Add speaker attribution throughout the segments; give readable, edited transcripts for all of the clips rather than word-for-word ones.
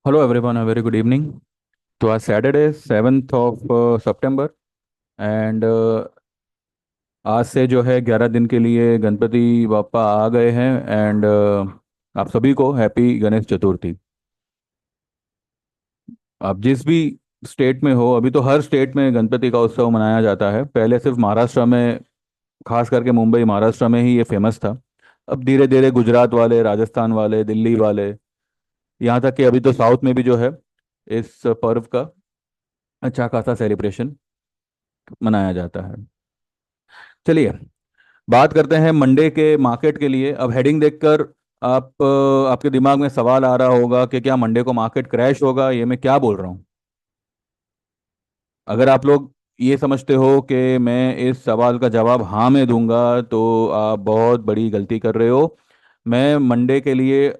Speaker 1: Hello everyone, a very good evening. तो आज Saturday 7th of September and आज से जो है 11 दिन के लिए गणपति बापा आ गए हैं। एंड आप सभी को हैप्पी गणेश चतुर्थी। आप जिस भी स्टेट में हो, अभी तो हर स्टेट में गणपति का उत्सव मनाया जाता है। पहले सिर्फ महाराष्ट्र में, खास करके मुंबई महाराष्ट्र में ही ये फेमस था। अब धीरे धीरे गुजरात वाले, राजस्थान वाले, दिल्ली वाले, यहाँ तक कि अभी तो साउथ में भी जो है इस पर्व का अच्छा खासा सेलिब्रेशन मनाया जाता है। चलिए, बात करते हैं मंडे के मार्केट के लिए। अब हेडिंग देखकर आपके दिमाग में सवाल आ रहा होगा कि क्या मंडे को मार्केट क्रैश होगा। ये मैं क्या बोल रहा हूँ। अगर आप लोग ये समझते हो कि मैं इस सवाल का जवाब हाँ में दूंगा, तो आप बहुत बड़ी गलती कर रहे हो। मैं मंडे के लिए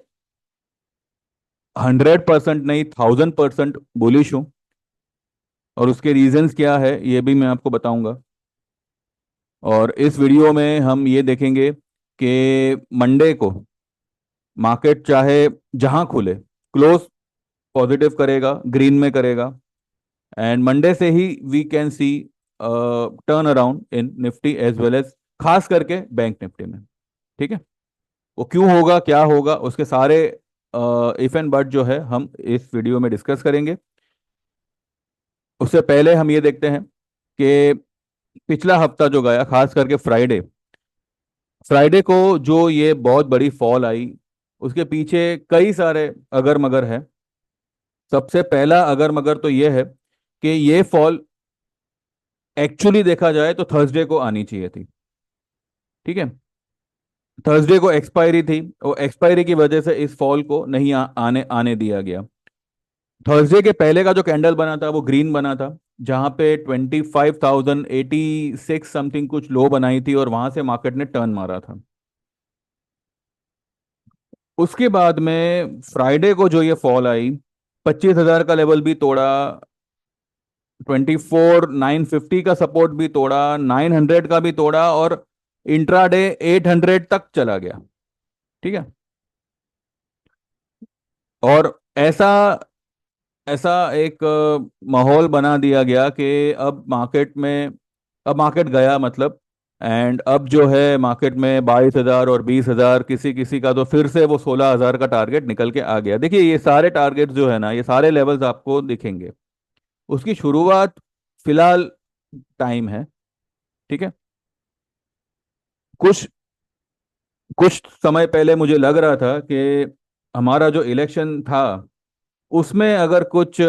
Speaker 1: 100% नहीं, 1000% बुलिश हूँ। और उसके रीजंस क्या है ये भी मैं आपको बताऊंगा। और इस वीडियो में हम ये देखेंगे कि मंडे को मार्केट चाहे जहां खुले, क्लोज पॉजिटिव करेगा, ग्रीन में करेगा। एंड मंडे से ही we can see turn around in Nifty as well as, खास करके बैंक निफ्टी में। ठीक है। वो क्यों होगा, क्या होगा, उसके सारे इफ एंड बट जो है हम इस वीडियो में डिस्कस करेंगे। उससे पहले हम ये देखते हैं कि पिछला हफ्ता जो गया, खास करके फ्राइडे, फ्राइडे को जो ये बहुत बड़ी फॉल आई, उसके पीछे कई सारे अगर मगर है। सबसे पहला अगर मगर तो ये है कि ये फॉल एक्चुअली देखा जाए तो थर्सडे को आनी चाहिए थी। ठीक है। थर्सडे को एक्सपायरी थी, और एक्सपायरी की वजह से इस फॉल को नहीं आने आने दिया गया। थर्सडे के पहले का जो कैंडल बना था वो ग्रीन बना था, जहां पे 25,086 समथिंग कुछ लो बनाई थी, और वहां से मार्केट ने टर्न मारा था। उसके बाद में फ्राइडे को जो ये फॉल आई, 25,000 का लेवल भी तोड़ा, 24,950 का सपोर्ट भी तोड़ा, 900 का भी तोड़ा, और इंट्राडे 800 तक चला गया। ठीक है। और ऐसा ऐसा एक माहौल बना दिया गया कि अब मार्केट गया मतलब। एंड अब जो है मार्केट में 22,000 और 20,000, किसी किसी का तो फिर से वो 16,000 का टारगेट निकल के आ गया। देखिए, ये सारे टारगेट जो है ना, ये सारे लेवल्स आपको दिखेंगे। उसकी शुरुआत फिलहाल टाइम है। ठीक है। कुछ कुछ समय पहले मुझे लग रहा था कि हमारा जो इलेक्शन था उसमें अगर कुछ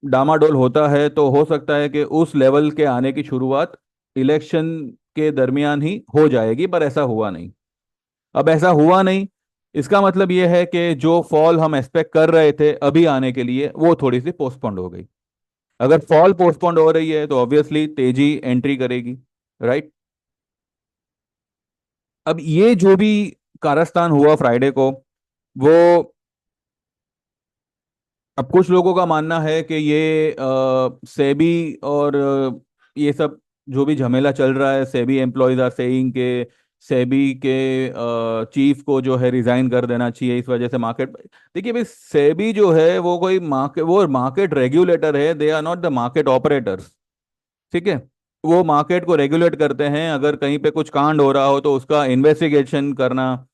Speaker 1: डामाडोल होता है तो हो सकता है कि उस लेवल के आने की शुरुआत इलेक्शन के दरमियान ही हो जाएगी, पर ऐसा हुआ नहीं। अब ऐसा हुआ नहीं, इसका मतलब यह है कि जो फॉल हम एक्सपेक्ट कर रहे थे अभी आने के लिए, वो थोड़ी सी पोस्टपोन्ड हो गई। अगर फॉल पोस्टपोन्ड हो रही है तो ऑब्वियसली तेजी एंट्री करेगी। राइट। अब ये जो भी कारस्तान हुआ फ्राइडे को, वो, अब कुछ लोगों का मानना है कि ये सेबी और ये सब जो भी झमेला चल रहा है, सेबी एम्प्लॉयज आर सेइंग के सेबी के चीफ को जो है रिजाइन कर देना चाहिए, इस वजह से मार्केट। देखिए भाई, सेबी जो है वो मार्केट रेगुलेटर है, they are not the market operators. ठीक है। वो मार्केट को रेगुलेट करते हैं, अगर कहीं पे कुछ कांड हो रहा हो तो उसका इन्वेस्टिगेशन करना,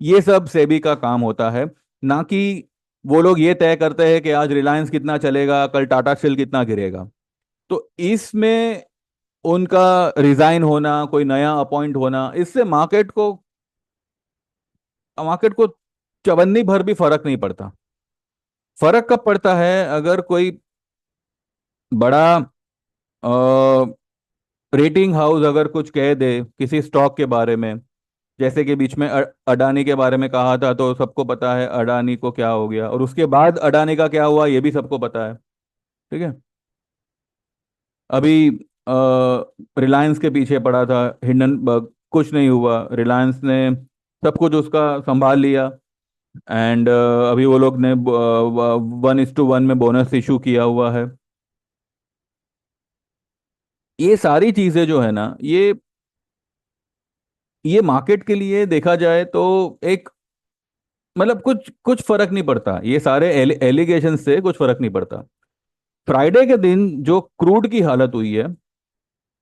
Speaker 1: ये सब सेबी का काम होता है। ना कि वो लोग ये तय करते हैं कि आज रिलायंस कितना चलेगा, कल टाटा स्टील कितना गिरेगा। तो इसमें उनका रिजाइन होना, कोई नया अपॉइंट होना, इससे मार्केट को चवन्नी भर भी फर्क नहीं पड़ता। फर्क कब पड़ता है, अगर कोई बड़ा रेटिंग हाउस अगर कुछ कह दे किसी स्टॉक के बारे में। जैसे कि बीच में अडानी के बारे में कहा था, तो सबको पता है अडानी को क्या हो गया, और उसके बाद अडानी का क्या हुआ ये भी सबको पता है। ठीक है। अभी रिलायंस के पीछे पड़ा था हिंडनबर्ग, कुछ नहीं हुआ, रिलायंस ने सब कुछ उसका संभाल लिया। एंड अभी वो लोग ने 1:1 में बोनस इशू किया हुआ है। ये सारी चीजें जो है ना, ये मार्केट के लिए देखा जाए तो एक मतलब कुछ कुछ फर्क नहीं पड़ता, ये सारे एलिगेशन से कुछ फर्क नहीं पड़ता। फ्राइडे के दिन जो क्रूड की हालत हुई है,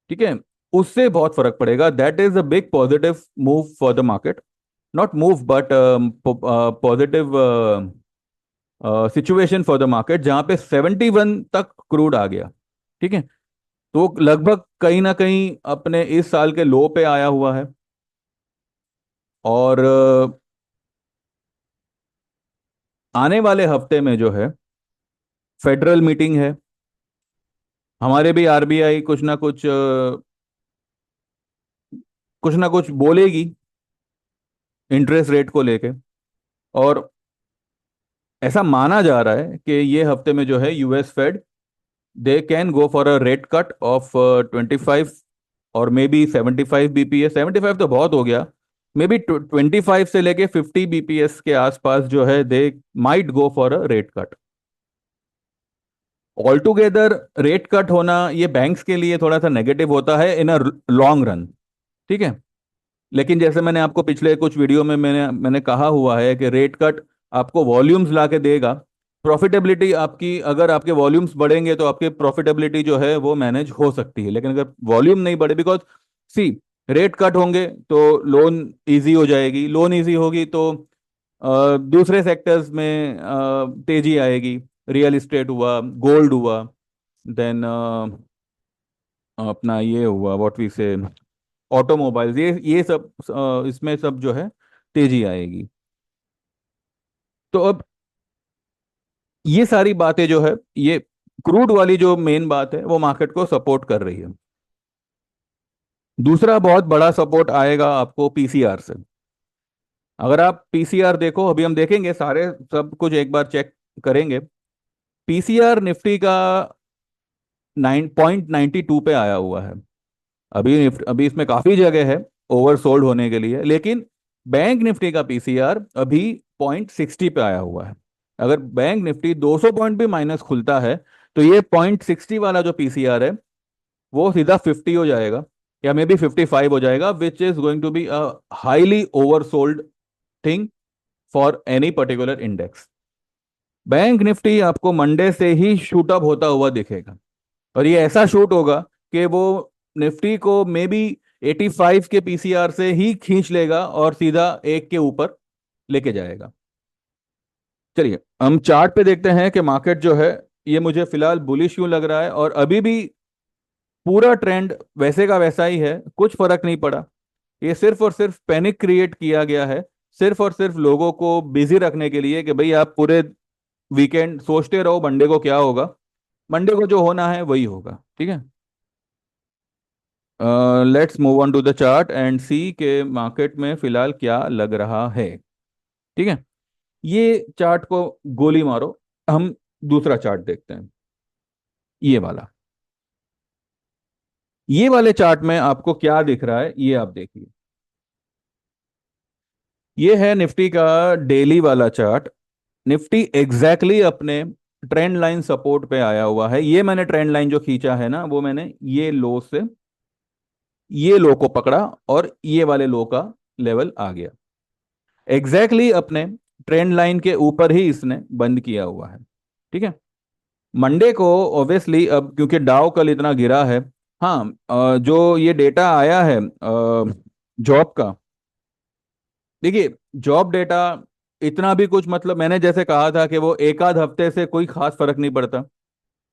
Speaker 1: ठीक है, उससे बहुत फर्क पड़ेगा। That is a big positive move for the market. Not move but positive situation for the market, जहां पे 71 तक क्रूड आ गया। ठीक है, तो लगभग कहीं ना कहीं अपने इस साल के लो पे आया हुआ है। और आने वाले हफ्ते में जो है फेडरल मीटिंग है, हमारे भी आरबीआई कुछ ना कुछ बोलेगी इंटरेस्ट रेट को लेके। और ऐसा माना जा रहा है कि ये हफ्ते में जो है US Fed, they can go for a rate cut off 25 और मे बी 75 बीपीएस। 75 तो बहुत हो गया, मे बी 25 से लेके 50 बीपीएस के आसपास जो है दे might go for a rate cut. All together rate cut होना ये बैंक्स के लिए थोड़ा सा नेगेटिव होता है इन अ लॉन्ग रन। ठीक है, लेकिन जैसे मैंने आपको पिछले कुछ वीडियो में मैंने मैंने कहा हुआ है कि रेट कट आपको वॉल्यूम्स ला के देगा। प्रॉफिटेबिलिटी आपकी, अगर आपके वॉल्यूम्स बढ़ेंगे तो आपके प्रॉफिटेबिलिटी जो है वो मैनेज हो सकती है, लेकिन अगर वॉल्यूम नहीं बढ़े, बिकॉज सी रेट कट होंगे तो लोन इजी हो जाएगी, लोन इजी होगी तो दूसरे सेक्टर्स में तेजी आएगी। रियल इस्टेट हुआ, गोल्ड हुआ, देन अपना ये हुआ व्हाट वी से, ऑटोमोबाइल्स, ये सब इसमें सब जो है तेजी आएगी। तो अब ये सारी बातें जो है, ये क्रूड वाली जो मेन बात है वो मार्केट को सपोर्ट कर रही है। दूसरा बहुत बड़ा सपोर्ट आएगा आपको पीसीआर से। अगर आप पीसीआर देखो, अभी हम देखेंगे सारे सब कुछ एक बार चेक करेंगे। पीसीआर निफ्टी का 9.92 पे आया हुआ है। अभी इसमें काफी जगह है ओवरसोल्ड होने के लिए, लेकिन बैंक निफ्टी का पीसीआर अभी 0.60 पे आया हुआ है। अगर बैंक निफ्टी 200 पॉइंट भी माइनस खुलता है तो ये 0.60 वाला जो पीसीआर है वो सीधा 50 हो जाएगा, या मे बी 55 हो जाएगा, which is going to be a highly oversold thing for any particular index. Bank Nifty आपको मंडे से ही शूट अप होता हुआ दिखेगा, और ये ऐसा शूट होगा कि वो निफ्टी को मे बी 85 के पीसीआर से ही खींच लेगा और सीधा एक के ऊपर लेके जाएगा। चलिए हम चार्ट पे देखते हैं कि मार्केट जो है ये मुझे फिलहाल बुलिश क्यों लग रहा है, और अभी भी पूरा ट्रेंड वैसे का वैसा ही है, कुछ फर्क नहीं पड़ा। ये सिर्फ और सिर्फ पैनिक क्रिएट किया गया है, सिर्फ और सिर्फ लोगों को बिजी रखने के लिए कि भाई आप पूरे वीकेंड सोचते रहो मंडे को क्या होगा, मंडे को जो होना है वही होगा। ठीक है, let's move on to the chart and see के मार्केट में फिलहाल क्या लग रहा है। ठीक है, ये चार्ट को गोली मारो, हम दूसरा चार्ट देखते हैं, ये वाला। ये वाले चार्ट में आपको क्या दिख रहा है ये आप देखिए। ये है निफ्टी का डेली वाला चार्ट। निफ्टी एग्जैक्टली अपने ट्रेंड लाइन सपोर्ट पे आया हुआ है। ये मैंने ट्रेंड लाइन जो खींचा है ना, वो मैंने ये लो से ये लो को पकड़ा और ये वाले लो का लेवल आ गया एग्जैक्टली अपने ट्रेंड लाइन के ऊपर ही इसने बंद किया हुआ है। ठीक है, मंडे को ऑब्वियसली अब क्योंकि डाउ कल इतना गिरा है, हाँ, जो ये डेटा आया है जॉब का, देखिए जॉब डेटा इतना भी कुछ मतलब, मैंने जैसे कहा था कि वो एक आध हफ्ते से कोई खास फर्क नहीं पड़ता।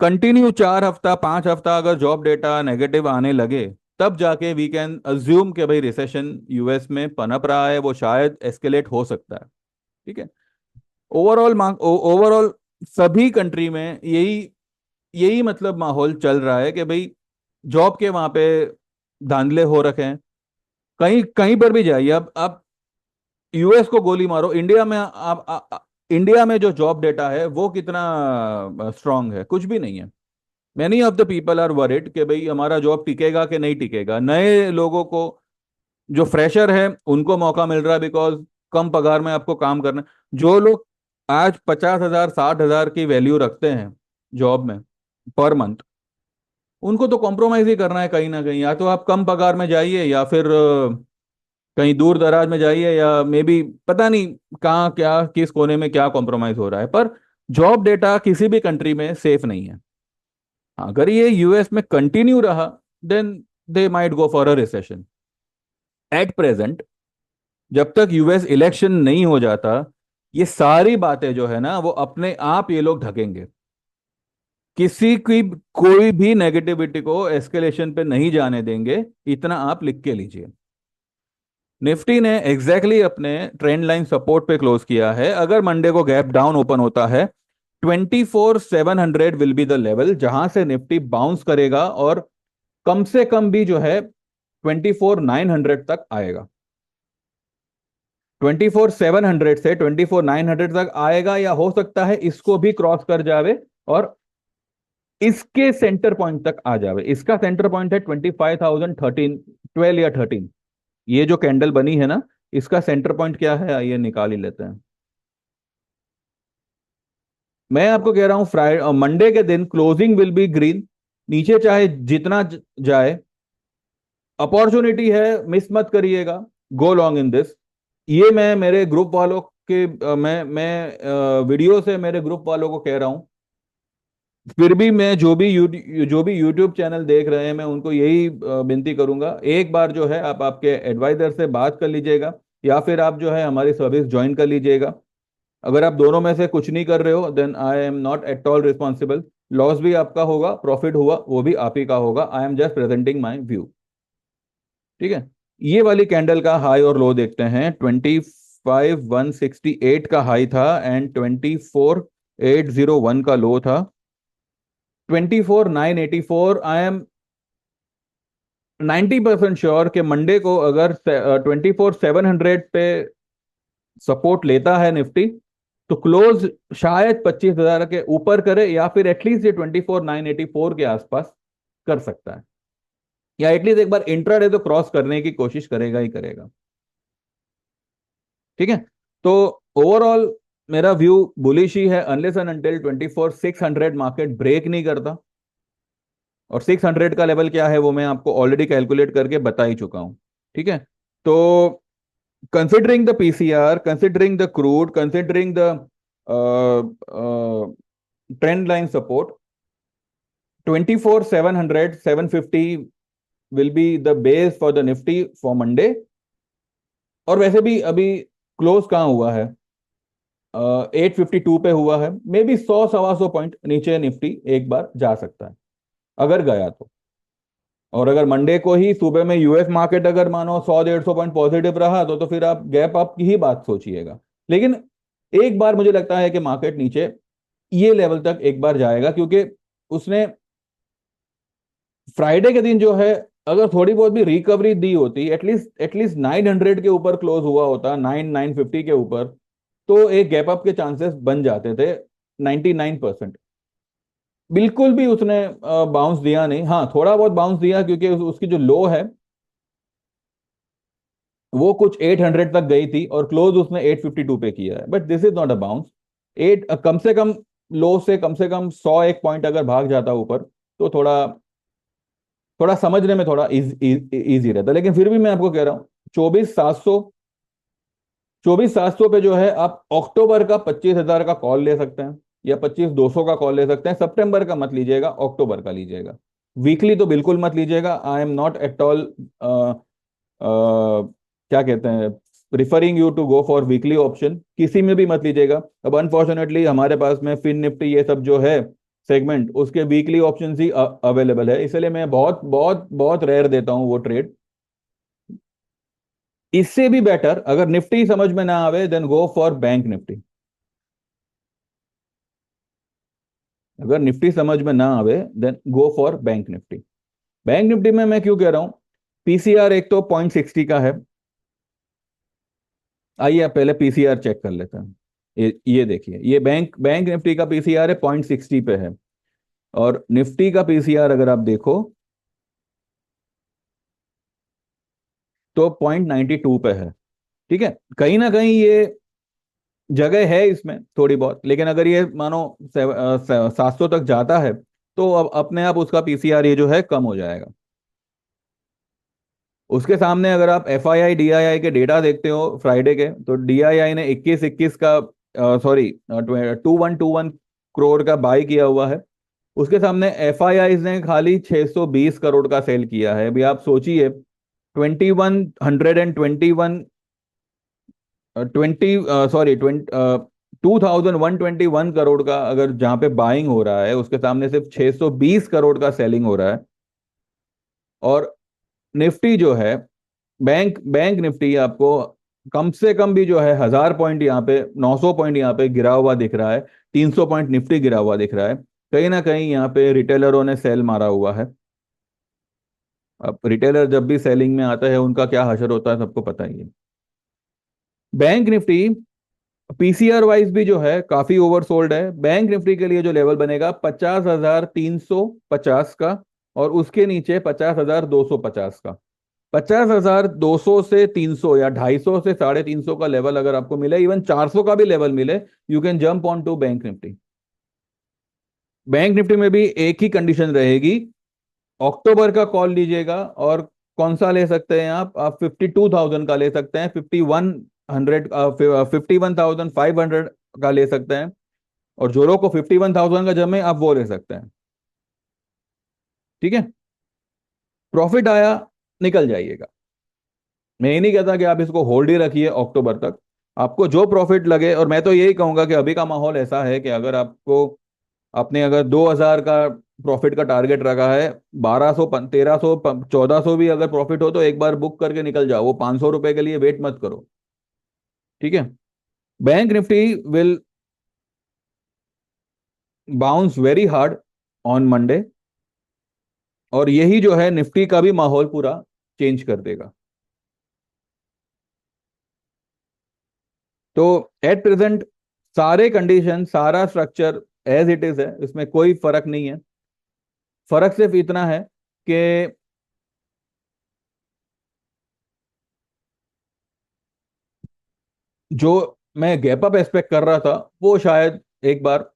Speaker 1: कंटिन्यू 4 हफ्ता 5 हफ्ता अगर जॉब डेटा नेगेटिव आने लगे, तब जाके वी कैन अज्यूम कि भाई रिसेशन यूएस में पनप रहा है, वो शायद एस्केलेट हो सकता है। ठीक है, ओवरऑल सभी कंट्री में यही यही मतलब माहौल चल रहा है कि भाई जॉब के वहां पे धांधले हो रखे हैं। कहीं कहीं पर भी जाइए, अब आप यूएस को गोली मारो, इंडिया में इंडिया में जो जॉब डेटा है वो कितना स्ट्रांग है, कुछ भी नहीं है। Many of the people are worried कि भाई हमारा जॉब टिकेगा कि नहीं टिकेगा। नए लोगों को, जो फ्रेशर है उनको मौका मिल रहा है बिकॉज कम पगार में आपको काम करना है। जो लोग आज 50,000 60,000 की वैल्यू रखते हैं जॉब में पर मंथ, उनको तो कॉम्प्रोमाइज ही करना है कहीं ना कहीं। या तो आप कम पगार में जाइए या फिर कहीं दूर दराज में जाइए या मे बी पता नहीं कहाँ क्या किस कोने में क्या कॉम्प्रोमाइज हो रहा है, पर जॉब डेटा किसी भी कंट्री में सेफ नहीं है। अगर ये यूएस में कंटिन्यू रहा then they might go for a recession. At present जब तक यूएस इलेक्शन नहीं हो जाता, ये सारी बातें जो है ना वो अपने आप ये लोग ढकेंगे। किसी की कोई भी नेगेटिविटी को एस्केलेशन पे नहीं जाने देंगे, इतना आप लिख के लीजिए। निफ्टी ने एग्जैक्टली exactly अपने ट्रेंड लाइन सपोर्ट पे क्लोज किया है। अगर मंडे को गैप डाउन ओपन होता है, 24,700 विल बी द लेवल जहां से निफ्टी बाउंस करेगा, और कम से कम भी जो है 24,900 तक आएगा। 24,700 से 24,900 तक आएगा, या हो सकता है इसको भी क्रॉस कर जावे और इसके सेंटर पॉइंट तक आ जावे। इसका सेंटर पॉइंट है 25,013, 12 या 13। ये जो कैंडल बनी है ना, इसका सेंटर पॉइंट क्या है आइए निकाल ही लेते हैं। मैं आपको कह रहा हूं फ्राइडे मंडे के दिन क्लोजिंग विल बी ग्रीन। नीचे चाहे जितना जाए, अपॉर्चुनिटी है, मिस मत करिएगा। Go long in this. ये मैं मेरे ग्रुप वालों के मैं वीडियो से मेरे ग्रुप वालों को कह रहा हूं। फिर भी मैं जो भी यूट्यूब चैनल देख रहे हैं, मैं उनको यही विनती करूंगा, एक बार जो है आप आपके एडवाइजर से बात कर लीजिएगा, या फिर आप जो है हमारी सर्विस ज्वाइन कर लीजिएगा। अगर आप दोनों में से कुछ नहीं कर रहे हो then I am not at all responsible. Loss भी आपका होगा, प्रॉफिट हुआ वो भी आप ही का होगा। I am just presenting my view. ठीक है। ये वाली कैंडल का हाई और लो देखते हैं। 25,168 का हाई था एंड 24,801 का लो था। 24,984, आई एम 90% श्योर कि मंडे को अगर 24,700 पे सपोर्ट लेता है निफ्टी, तो क्लोज शायद 25,000 के ऊपर करे, या फिर एटलीस्ट ये 24,984 के आसपास कर सकता है, या एटलीस्ट एक बार इंट्राडे तो क्रॉस करने की कोशिश करेगा ही करेगा। ठीक है। तो ओवरऑल मेरा व्यू बुलिश ही है, unless and until 24,600 market break नहीं करता। और 600 का लेवल क्या है वो मैं आपको ऑलरेडी कैलकुलेट करके बता ही चुका हूं। ठीक है। तो considering the PCR, considering the crude, considering the trend line support, 24,700, 750 will be the base for the Nifty for Monday। और वैसे भी अभी क्लोज कहाँ हुआ है? 852 पे हुआ है। मे बी 100 सवा 100 पॉइंट नीचे निफ्टी एक बार जा सकता है, अगर गया तो। और अगर मंडे को ही सुबह में यूएस मार्केट अगर मानो 100 150 पॉइंट पॉजिटिव रहा तो फिर आप गैप अप की ही बात सोचिएगा। लेकिन एक बार मुझे लगता है कि मार्केट नीचे ये लेवल तक एक बार जाएगा, क्योंकि उसने फ्राइडे के दिन जो है अगर थोड़ी बहुत भी रिकवरी दी होती, एटलीस्ट एटलीस्ट 900 के ऊपर क्लोज हुआ होता, 950 के ऊपर, तो एक गैप अप के चांसेस बन जाते थे 99%। बिल्कुल भी उसने बाउंस दिया नहीं। हाँ, थोड़ा बहुत बाउंस दिया, क्योंकि उसकी जो लो है वो कुछ 800 तक गई थी और क्लोज उसने 852 पे किया है, but this is not a bounce. कम से कम लो से कम 100 एक पॉइंट अगर भाग जाता ऊपर, तो थोड़ा थोड़ा समझने में थोड़ा इजी रहता। लेकिन फिर भी मैं आपको कह रहा हूँ 24,700 पे जो है आप अक्टूबर का 25,000 का कॉल ले सकते हैं, या 25,200 का कॉल ले सकते हैं। सितंबर का मत लीजिएगा, अक्टूबर का लीजिएगा। वीकली तो बिल्कुल मत लीजिएगा। I am not at all क्या कहते हैं, preferring you to go for weekly option. किसी में भी मत लीजिएगा। अब अनफॉर्चुनेटली हमारे पास में फिन निफ्टी ये सब जो है सेगमेंट, उसके वीकली ऑप्शन ही अवेलेबल है, इसलिए मैं बहुत बहुत बहुत रेयर देता हूँ वो ट्रेड। इससे भी बेटर अगर निफ्टी समझ में ना आवे then go for bank Nifty. अगर निफ्टी समझ में ना आवे then go for bank Nifty. Bank Nifty में मैं क्यों कह रहा हूं? पीसीआर एक तो 0.60 का है। आइए आप पहले पीसीआर चेक कर लेते हैं। ये देखिए, ये बैंक बैंक निफ्टी का पीसीआर है 0.60 पे है, और निफ्टी का पीसीआर अगर आप देखो तो 0.92 पे है। ठीक है। कहीं ना कहीं ये जगह है इसमें थोड़ी बहुत, लेकिन अगर ये मानो 700 तक जाता है तो अब अपने आप उसका पीसीआर ये जो है कम हो जाएगा। उसके सामने अगर आप F I I D I आई के डेटा देखते हो फ्राइडे के, तो डी आई आई ने 21 का, सॉरी, 2121 करोड़ का बाई किया हुआ है। उसके सामने एफ आई आई ने खाली 620 करोड़ का सेल किया है। अभी आप सोचिए, 2121, 20, सॉरी, 2121 करोड़ का अगर जहां पे बाइंग हो रहा है, उसके सामने सिर्फ 620 करोड़ का सेलिंग हो रहा है। और निफ्टी जो है, बैंक बैंक निफ्टी आपको कम से कम भी जो है 1000 पॉइंट यहाँ पे, 900 पॉइंट यहाँ पे गिरा हुआ दिख रहा है। 300 पॉइंट निफ्टी गिरा हुआ दिख रहा है। कहीं ना कहीं यहाँ पे रिटेलरों ने सेल मारा हुआ है। अब रिटेलर जब भी सेलिंग में आता है, उनका क्या हशर होता है सबको पता ही है। बैंक निफ्टी पीसीआर वाइज भी जो है काफी ओवरसोल्ड है। बैंक निफ्टी के लिए जो लेवल बनेगा 50,350 का, और उसके नीचे 50,250 का। 50,200 से 300 या 250 से 350 का लेवल अगर आपको मिले, इवन 400 का भी लेवल मिले, you can jump on to bank Nifty. Bank Nifty में भी एक ही कंडीशन रहेगी, अक्टूबर का कॉल लीजिएगा। और कौन सा ले सकते हैं आप 52,000 का ले सकते हैं, 5100, 51,500 का ले सकते हैं। और जो लोग को 51,000 का जमे, आप वो ले सकते हैं। ठीक है, प्रॉफिट आया, निकल जाइएगा। मैं ये नहीं कहता कि आप इसको होल्ड ही रखिए अक्टूबर तक। आपको जो प्रॉफिट लगे, और मैं तो यही कहूंगा कि अभी का माहौल ऐसा है कि अगर आपको, आपने अगर 2,000 का प्रॉफिट का टारगेट रखा है, 1200, 1300, 1400 भी अगर प्रॉफिट हो, तो एक बार बुक करके निकल जाओ। वो 500 रुपए के लिए वेट मत करो। ठीक है, bank Nifty will bounce very hard on Monday, और यही जो है निफ्टी का भी माहौल पूरा चेंज कर देगा। तो एट प्रेजेंट सारे कंडीशन, सारा स्ट्रक्चर एज इट इज है, इसमें कोई फर्क नहीं है। फर्क सिर्फ इतना है कि जो मैं गैप अप एक्सपेक्ट कर रहा था, वो शायद एक बार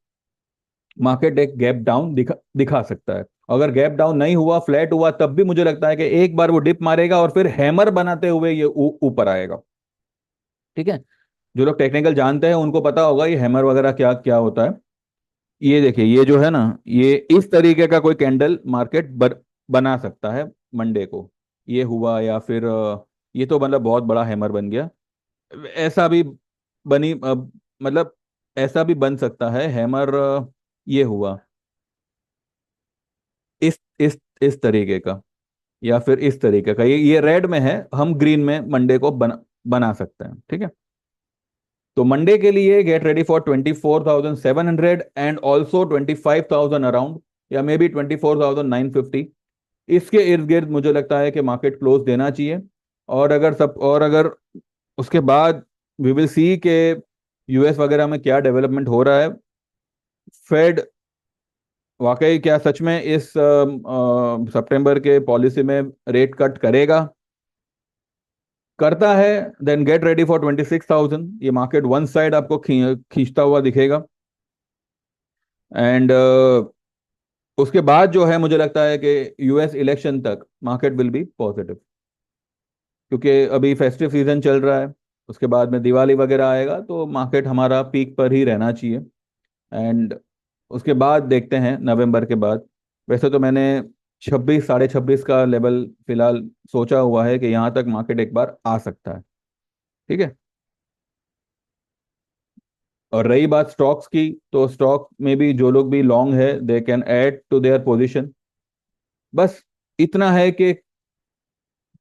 Speaker 1: मार्केट एक गैप डाउन दिखा सकता है। अगर गैप डाउन नहीं हुआ, फ्लैट हुआ, तब भी मुझे लगता है कि एक बार वो डिप मारेगा और फिर हैमर बनाते हुए ये ऊपर आएगा। ठीक है, जो लोग टेक्निकल जानते हैं उनको पता होगा ये हैमर वगैरह क्या क्या होता है। ये देखिए, ये जो है ना, ये इस तरीके का कोई कैंडल मार्केट बना सकता है मंडे को। ये हुआ, या फिर ये तो मतलब बहुत बड़ा हैमर बन गया। ऐसा भी बनी, मतलब ऐसा भी बन सकता है हैमर, ये हुआ इस तरीके का, या फिर इस तरीके का। ये रेड में है, हम ग्रीन में मंडे को बना सकते हैं। ठीक है, तो मंडे के लिए get ready for 24,700 and also 25,000 around, या मे बी 24,950। इसके इर्द गिर्द मुझे लगता है कि मार्केट क्लोज देना चाहिए। और अगर उसके बाद वी विल सी के यूएस वगैरह में क्या डेवलपमेंट हो रहा है। फेड वाकई क्या सच में इस सितंबर के पॉलिसी में रेट कट करेगा? करता है, देन गेट रेडी फॉर 26,000। ये मार्केट वन साइड आपको खींचता हुआ दिखेगा। एंड उसके बाद जो है, मुझे लगता है कि यूएस इलेक्शन तक मार्केट विल बी पॉजिटिव, क्योंकि अभी फेस्टिव सीजन चल रहा है। उसके बाद में दिवाली वगैरह आएगा, तो मार्केट हमारा पीक पर ही रहना चाहिए। एंड उसके बाद देखते हैं नवंबर के बाद। वैसे तो मैंने 26, 26.5 का लेवल फिलहाल सोचा हुआ है कि यहाँ तक मार्केट एक बार आ सकता है। ठीक है, और रही बात स्टॉक्स की, तो स्टॉक में भी जो लोग भी लॉन्ग है, they can add to their position. बस इतना है कि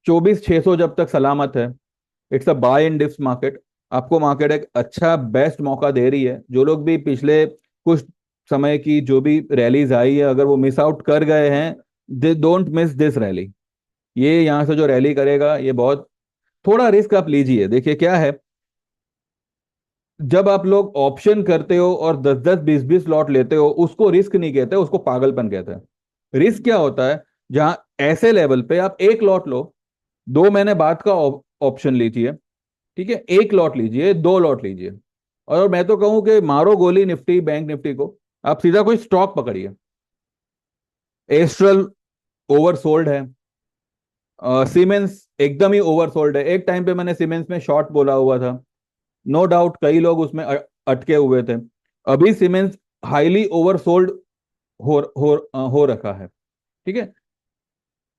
Speaker 1: 24,600 जब तक सलामत है, it's a buy in dips market. आपको मार्केट एक अच्छा बेस्ट मौका दे रही है। जो लोग भी पिछले कुछ समय की जो भी रैलीज आई है, अगर वो मिस आउट कर गए हैं, they don't miss this rally. ये यहाँ से जो रैली करेगा, ये बहुत, थोड़ा रिस्क आप लीजिए। देखिए क्या है, जब आप लोग ऑप्शन करते हो और 10 10 20 20 लॉट लेते हो, उसको रिस्क नहीं कहते, उसको पागलपन कहते हैं। रिस्क क्या होता है? जहां ऐसे लेवल पे आप एक लॉट लो, 2 महीने बाद का ऑप्शन लीजिए। ठीक है, एक लॉट लीजिए, 2 लॉट लीजिए। और मैं तो कहूं कि मारो गोली निफ्टी, बैंक निफ्टी को, आप सीधा कोई स्टॉक पकड़िए। एस्ट्रल ओवरसोल्ड है, सीमेंस एकदम ही ओवरसोल्ड है। एक टाइम पे मैंने सीमेंस में शॉर्ट बोला हुआ था, नो डाउट कई लोग उसमें अटके हुए थे। अभी सीमेंस हाईली ओवरसोल्ड हो रखा है। ठीक है,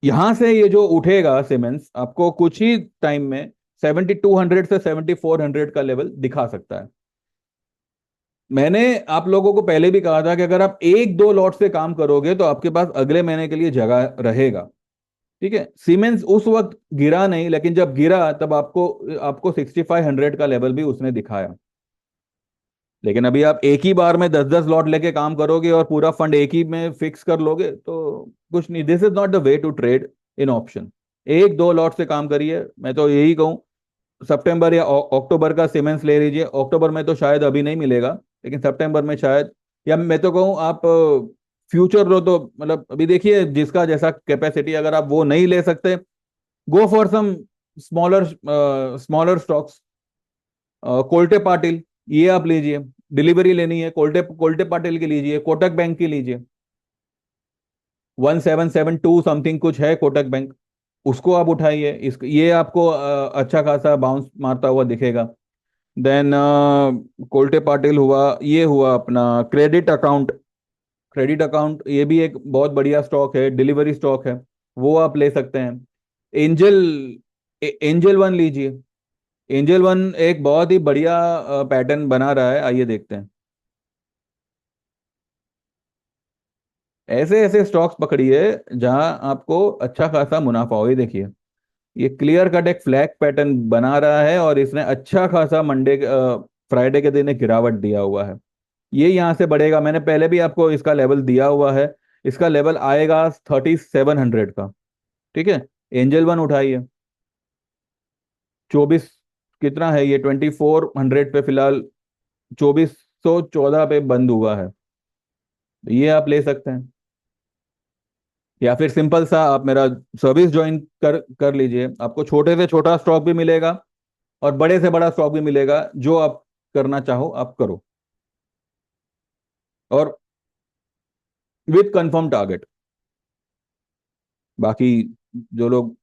Speaker 1: यहां से ये जो उठेगा सीमेंस आपको कुछ ही टाइम में 7200 से 7400 का लेवल दिखा सकता है। मैंने आप लोगों को पहले भी कहा था कि अगर आप एक दो लॉट से काम करोगे तो आपके पास अगले महीने के लिए जगह रहेगा। ठीक है, सीमेंस उस वक्त गिरा नहीं, लेकिन जब गिरा तब आपको आपको 6500 का लेवल भी उसने दिखाया। लेकिन अभी आप एक ही बार में 10-10 लॉट लेके काम करोगे और पूरा फंड एक ही में फिक्स कर लोगे तो कुछ नहीं। This is not the way to trade in option. एक दो लॉट से काम करिए, मैं तो यही कहूँ। सितंबर या अक्टूबर का सीमेंस ले लीजिए। अक्टूबर में तो शायद अभी नहीं मिलेगा, लेकिन सितंबर में शायद। या मैं तो कहूँ आप फ्यूचर लो तो मतलब अभी देखिए जिसका जैसा कैपेसिटी, अगर आप वो नहीं ले सकते, go for some smaller smaller stocks. Kolte Patil, ये आप लीजिए। डिलीवरी लेनी है कोल्टे कोल्टे पाटिल की लीजिए, कोटक बैंक की लीजिए। 1772 समथिंग कुछ है कोटक बैंक, उसको आप उठाइए। इस ये आपको अच्छा खासा बाउंस मारता हुआ दिखेगा। देन कोल्टे पाटिल हुआ, ये हुआ अपना क्रेडिट अकाउंट। क्रेडिट अकाउंट ये भी एक बहुत बढ़िया स्टॉक है, डिलीवरी स्टॉक है, वो आप ले सकते हैं। एंजल एंजल वन लीजिए। एंजल वन एक बहुत ही बढ़िया पैटर्न बना रहा है, आइए देखते हैं। ऐसे ऐसे स्टॉक्स पकड़िए जहां आपको अच्छा खासा मुनाफा हो। ये देखिए, ये क्लियर कट एक फ्लैग पैटर्न बना रहा है और इसने अच्छा खासा मंडे फ्राइडे के दिन एक गिरावट दिया हुआ है। ये यहाँ से बढ़ेगा, मैंने पहले भी आपको इसका लेवल दिया हुआ है। इसका लेवल आएगा 3700 का। ठीक है, एंजल वन उठाइए। 24 कितना है ये, 2400 पे फिलहाल 2414 पे बंद हुआ है, तो ये आप ले सकते हैं। या फिर सिंपल सा आप मेरा सर्विस ज्वाइन कर कर लीजिए, आपको छोटे से छोटा स्टॉक भी मिलेगा और बड़े से बड़ा स्टॉक भी मिलेगा। जो आप करना चाहो आप करो, और विथ कंफर्म टारगेट। बाकी जो लोग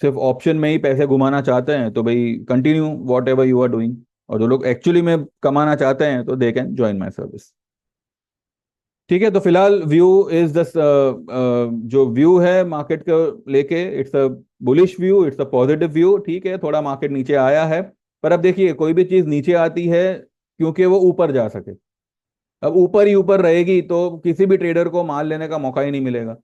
Speaker 1: सिर्फ ऑप्शन में ही पैसे घुमाना चाहते हैं तो भाई continue whatever you are doing, और जो लोग एक्चुअली में कमाना चाहते हैं तो they can join my service. ठीक है, तो फिलहाल व्यू इज द जो व्यू है मार्केट को लेके, it's a bullish view, it's a positive view. ठीक है, थोड़ा मार्केट नीचे आया है, पर अब देखिए कोई भी चीज नीचे आती है क्योंकि वो ऊपर जा सके। अब ऊपर ही ऊपर रहेगी तो किसी भी ट्रेडर को माल लेने का मौका ही नहीं मिलेगा।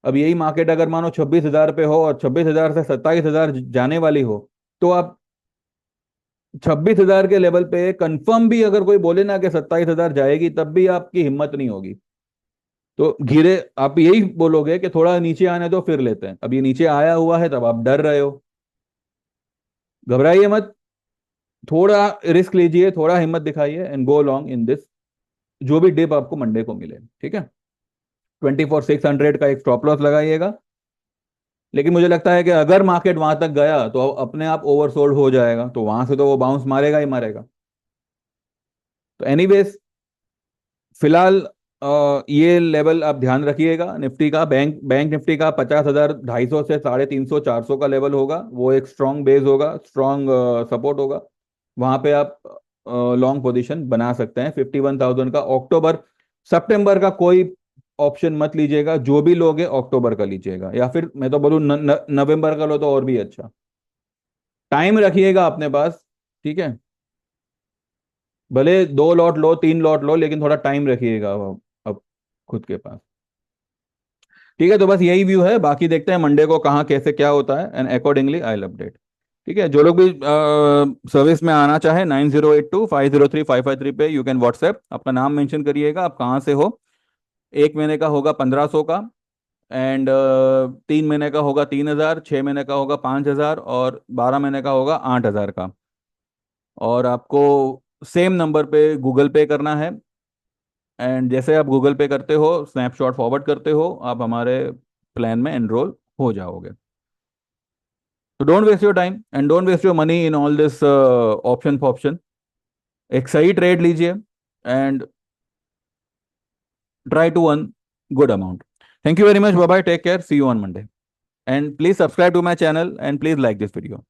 Speaker 1: अब यही मार्केट अगर मानो 26,000 पे हो और 26,000 से 27,000 जाने वाली हो, तो आप 26,000 के लेवल पे कंफर्म भी अगर कोई बोले ना कि 27,000 जाएगी, तब भी आपकी हिम्मत नहीं होगी। तो धीरे आप यही बोलोगे कि थोड़ा नीचे आने दो फिर लेते हैं। अब ये नीचे आया हुआ है तब आप डर रहे हो, घबराइए मत। थोड़ा रिस्क लीजिए, थोड़ा हिम्मत दिखाइए and go long in this, जो भी डिप आपको मंडे को मिले। ठीक है, 24,600 का एक स्टॉप लॉस लगाइएगा। लेकिन मुझे लगता है कि अगर मार्केट वहां तक गया तो अपने आप ओवरसोल्ड हो जाएगा, तो वहां से तो वो बाउंस मारेगा ही मारेगा। तो एनीवेज फिलहाल ये लेवल आप ध्यान रखिएगा। निफ्टी का, बैंक बैंक निफ्टी का 50,250 से 350 400 का लेवल होगा, वो एक स्ट्रांग बेस होगा, स्ट्रांग सपोर्ट होगा। वहां पे आप लॉन्ग पोजीशन बना सकते हैं। 51,000 का अक्टूबर, सितंबर का कोई ऑप्शन मत लीजिएगा। जो भी लोगे अक्टूबर का लीजिएगा, या फिर मैं तो बोलूँ नवंबर का लो तो और भी अच्छा। टाइम रखिएगा अपने पास। ठीक है, भले 2 लॉट लो 3 लॉट लो, लेकिन थोड़ा टाइम रखिएगा अब खुद के पास। ठीक है, तो बस यही व्यू है, बाकी देखते हैं मंडे को कहाँ कैसे क्या होता है and accordingly I will update. ठीक है, जो लोग भी सर्विस में आना चाहे 9082503553 पे यू कैन व्हाट्सएप, अपना नाम मेंशन करिएगा, आप कहाँ से हो। 1 महीने का होगा 1500 का, एंड 3 महीने का होगा 3,000, 6 महीने का होगा 5,000, और 12 महीने का होगा 8,000 का। और आपको सेम नंबर पे गूगल पे करना है, एंड जैसे आप गूगल पे करते हो स्नैपशॉट फॉरवर्ड करते हो, आप हमारे प्लान में एनरोल हो जाओगे। तो don't waste your time and don't waste your money in all this option फॉप्शन। एक सही ट्रेड लीजिए and try to earn good amount. Thank you very much, bye bye, take care, see you on Monday. and please subscribe to my channel and please like this video.